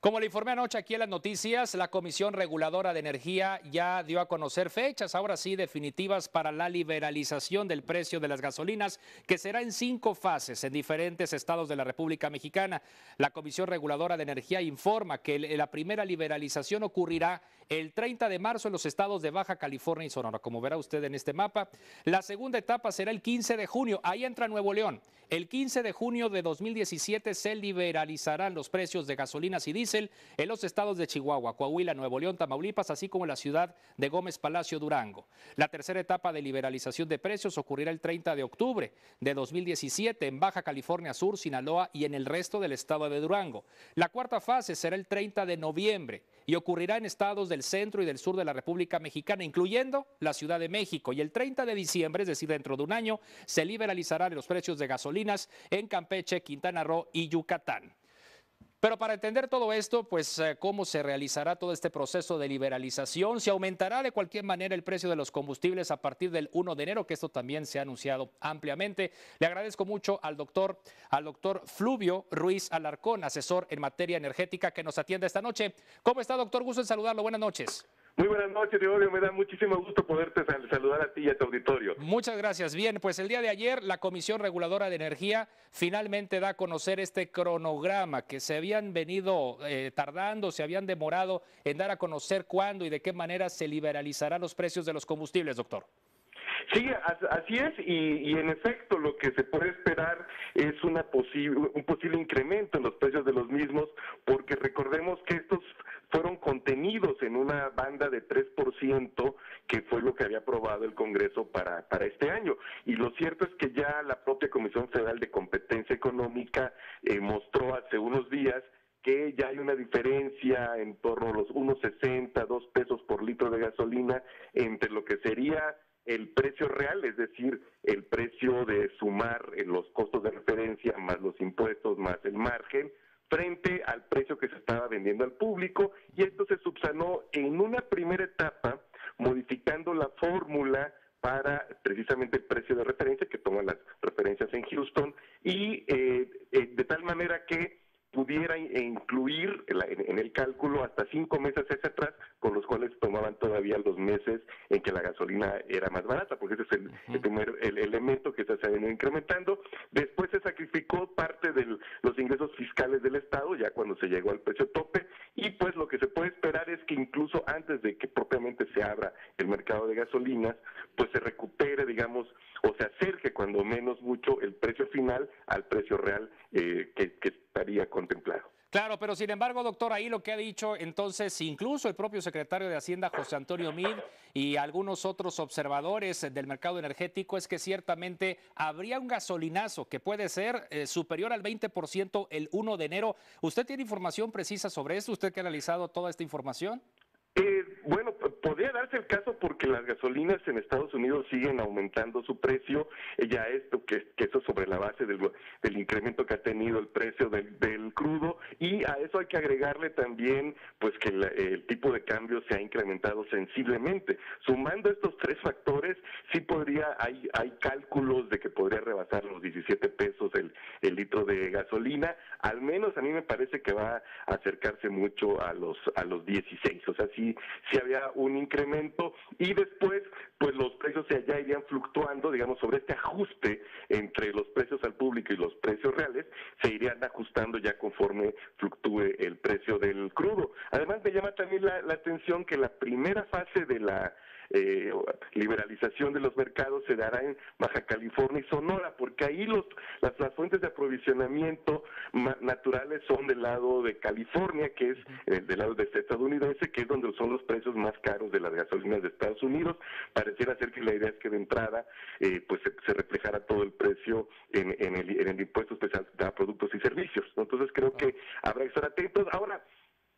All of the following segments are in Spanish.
Como le informé anoche aquí en las noticias, la Comisión Reguladora de Energía ya dio a conocer fechas, ahora sí definitivas, para la liberalización del precio de las gasolinas, que será en 5 fases en diferentes estados de la República Mexicana. La Comisión Reguladora de Energía informa que la primera liberalización ocurrirá el 30 de marzo en los estados de Baja California y Sonora, como verá usted en este mapa. La segunda etapa será el 15 de junio, ahí entra Nuevo León. El 15 de junio de 2017 se liberalizarán los precios de gasolinas y diésel en los estados de Chihuahua, Coahuila, Nuevo León, Tamaulipas, así como en la ciudad de Gómez Palacio, Durango. La tercera etapa de liberalización de precios ocurrirá el 30 de octubre de 2017 en Baja California Sur, Sinaloa y en el resto del estado de Durango. La cuarta fase será el 30 de noviembre y ocurrirá en estados del centro y del sur de la República Mexicana, incluyendo la Ciudad de México. Y el 30 de diciembre, es decir, dentro de un año, se liberalizarán los precios de gasolinas en Campeche, Quintana Roo y Yucatán. Pero para entender todo esto, pues cómo se realizará todo este proceso de liberalización, si aumentará de cualquier manera el precio de los combustibles a partir del 1 de enero, que esto también se ha anunciado ampliamente. Le agradezco mucho al doctor Fluvio Ruiz Alarcón, asesor en materia energética, que nos atiende esta noche. ¿Cómo está, doctor? Gusto en saludarlo. Buenas noches. Muy buenas noches, Gregorio. Me da muchísimo gusto poderte saludar a ti y a tu auditorio. Muchas gracias. Bien, pues el día de ayer la Comisión Reguladora de Energía finalmente da a conocer este cronograma que se habían venido tardando, se habían demorado en dar a conocer cuándo y de qué manera se liberalizarán los precios de los combustibles, doctor. Sí, así es, y en efecto lo que se puede esperar es un posible incremento en los precios de los mismos, porque recordemos que estos fueron contenidos en una banda de 3%, que fue lo que había aprobado el Congreso para este año. Y lo cierto es que ya la propia Comisión Federal de Competencia Económica mostró hace unos días que ya hay una diferencia en torno a los 1.60, 2 pesos por litro de gasolina entre lo que sería el precio real, es decir, el precio de sumar los costos de referencia más los impuestos más el margen, frente al precio que se estaba vendiendo al público, y esto se subsanó en una primera etapa modificando la fórmula para precisamente el precio de referencia, que toma las referencias en Houston, y de tal manera que pudiera incluir en el cálculo hasta 5 meses hacia atrás, con los cuales tomaban todavía los meses en que la gasolina era más barata, porque ese es el primer elemento que se ha venido incrementando. Después se sacrificó parte de los ingresos fiscales del Estado, ya cuando se llegó al precio tope, y pues lo que se puede esperar es que incluso antes de que propiamente se abra el mercado de gasolinas, pues se recupere, digamos, o se acerque cuando menos mucho el precio final al precio real que estaría contemplado. Claro, pero sin embargo, doctor, ahí lo que ha dicho entonces incluso el propio secretario de Hacienda, José Antonio Meade, y algunos otros observadores del mercado energético, es que ciertamente habría un gasolinazo que puede ser superior al 20% el 1 de enero. ¿Usted tiene información precisa sobre esto? ¿Usted que ha analizado toda esta información? Bueno, podría darse el caso porque las gasolinas en Estados Unidos siguen aumentando su precio, ya esto que eso sobre la base del incremento que ha tenido el precio del crudo, y a eso hay que agregarle también pues que el tipo de cambio se ha incrementado sensiblemente. Sumando estos 3 factores, sí hay cálculos de que podría rebasar los 17 pesos el litro de gasolina. Al menos a mí me parece que va a acercarse mucho a los 16, o sea, sí había un incremento, y después pues los precios ya irían fluctuando, digamos, sobre este ajuste entre los precios al público y los precios reales, se irían ajustando ya conforme fluctúe el precio del crudo. Además me llama también la atención que la primera fase de la liberalización de los mercados se dará en Baja California y Sonora, porque ahí las fuentes de aprovisionamiento naturales son del lado de California, que es del lado estadounidense, que es donde son los precios más caros de las gasolinas de Estados Unidos. Pareciera ser que la idea es que de entrada pues se reflejara todo el precio en el impuesto especial a productos y servicios, ¿no? Entonces creo que habrá que estar atentos. Ahora,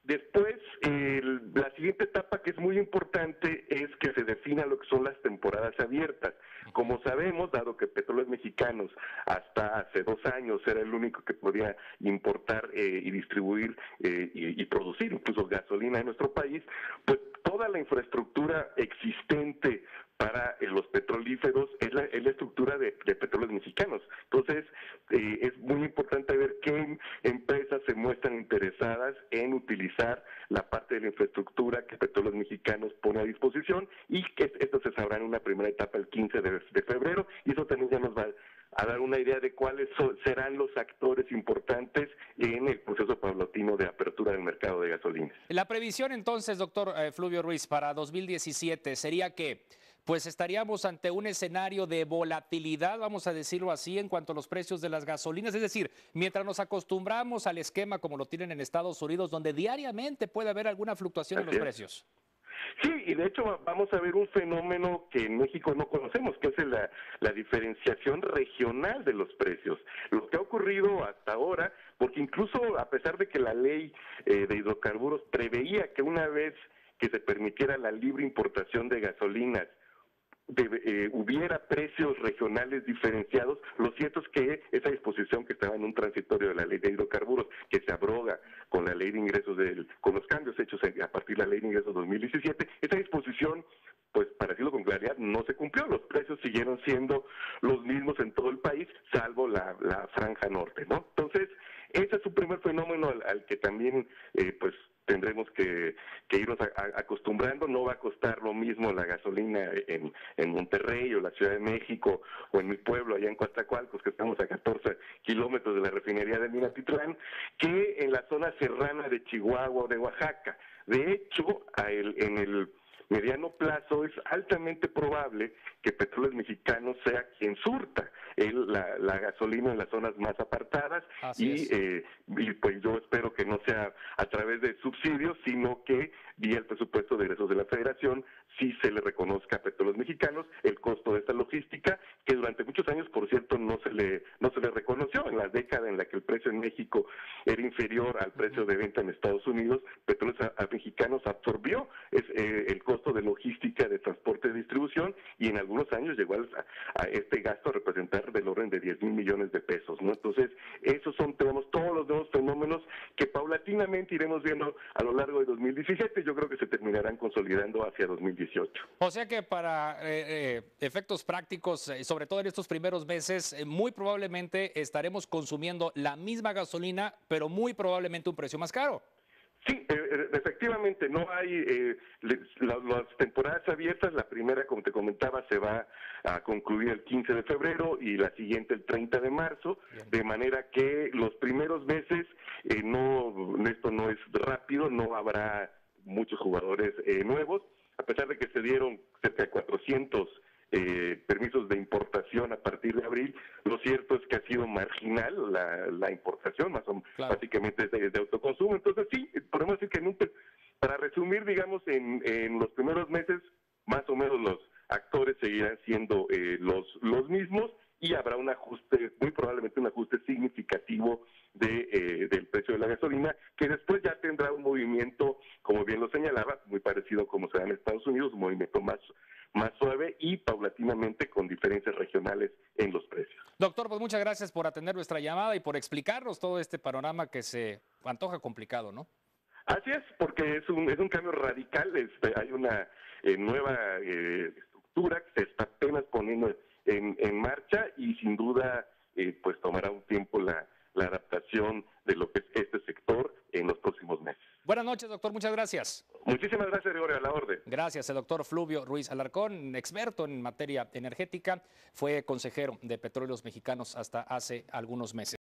después, la siguiente etapa, que es muy importante, es que se defina lo que son las temporadas abiertas. Como sabemos, dado que Petróleos Mexicanos hasta hace 2 años era el único que podía importar y distribuir y producir incluso gasolina en nuestro país, pues toda la infraestructura existente para los petrolíferos es la estructura de Petróleos Mexicanos. Entonces, es muy importante ver qué empresas se muestran interesadas basadas en utilizar la parte de la infraestructura que Petróleos Mexicanos pone a disposición, y que esto se sabrá en una primera etapa el 15 de febrero, y eso también ya nos va a dar una idea de cuáles serán los actores importantes en el proceso paulatino de apertura del mercado de gasolinas. La previsión entonces, doctor Fluvio Ruiz, para 2017 sería que pues estaríamos ante un escenario de volatilidad, vamos a decirlo así, en cuanto a los precios de las gasolinas. Es decir, mientras nos acostumbramos al esquema como lo tienen en Estados Unidos, donde diariamente puede haber alguna fluctuación en los precios. Sí, y de hecho vamos a ver un fenómeno que en México no conocemos, que es la diferenciación regional de los precios. Lo que ha ocurrido hasta ahora, porque incluso a pesar de que la ley de hidrocarburos preveía que una vez que se permitiera la libre importación de gasolinas, hubiera precios regionales diferenciados, lo cierto es que esa disposición que estaba en un transitorio de la ley de hidrocarburos, que se abroga con la ley de ingresos, con los cambios hechos a partir de la ley de ingresos 2017, esa disposición, pues para decirlo con claridad, no se cumplió. Los precios siguieron siendo los mismos en todo el país, salvo la franja norte, ¿no? Entonces, ese es un primer fenómeno al que también, pues, tendremos que irnos acostumbrando. No va a costar lo mismo la gasolina en Monterrey o la Ciudad de México o en mi pueblo, allá en Coatzacoalcos, que estamos a 14 kilómetros de la refinería de Minatitlán, que en la zona serrana de Chihuahua o de Oaxaca. De hecho, en el mediano plazo es altamente probable que Petróleos Mexicanos sea quien surta la gasolina en las zonas más apartadas, y pues yo espero que no sea a través de subsidios, sino que vía el presupuesto de egresos de la Federación sí se le reconozca a Petróleos Mexicanos el costo de esta logística, que durante muchos años, por cierto, no se le reconoció. En la década en la que el precio en México era inferior al precio de venta en Estados Unidos, Petróleos Mexicanos absorbió el costo de logística, de transporte y distribución, y en algunos años llegó a este gasto a representar del orden de 10,000 millones de pesos, ¿no? Entonces, tenemos todos los nuevos fenómenos que paulatinamente iremos viendo a lo largo de 2017, yo creo que se terminarán consolidando hacia 2018. O sea que para efectos prácticos, sobre todo en estos primeros meses, muy probablemente estaremos consumiendo la misma gasolina, pero muy probablemente un precio más caro. Sí, efectivamente, no hay las temporadas abiertas. La primera, como te comentaba, se va a concluir el 15 de febrero y la siguiente el 30 de marzo, de manera que los primeros meses, esto no es rápido, no habrá muchos jugadores nuevos, a pesar de que se dieron cerca de 400 permisos de importación a partir de abril. Lo cierto es que ha sido marginal la importación, básicamente es de autoconsumo. Entonces sí, podemos decir que para resumir, digamos, en los primeros meses, más o menos los actores seguirán siendo los mismos, y habrá un ajuste, muy probablemente un ajuste significativo del precio de la gasolina, que después ya tendrá un movimiento, como bien lo señalaba, muy parecido como se da en Estados Unidos, un movimiento más suave y paulatinamente con diferencias regionales en los precios. Doctor, pues muchas gracias por atender nuestra llamada y por explicarnos todo este panorama que se antoja complicado, ¿no? Así es, porque es un cambio radical. Hay una nueva estructura que se está apenas poniendo en marcha, y sin duda pues tomará un tiempo la adaptación de lo que es este sector en los próximos meses. Buenas noches, doctor, muchas gracias. Muchísimas gracias, Gregorio, a la orden. Gracias, el doctor Fluvio Ruiz Alarcón, experto en materia energética, fue consejero de Petróleos Mexicanos hasta hace algunos meses.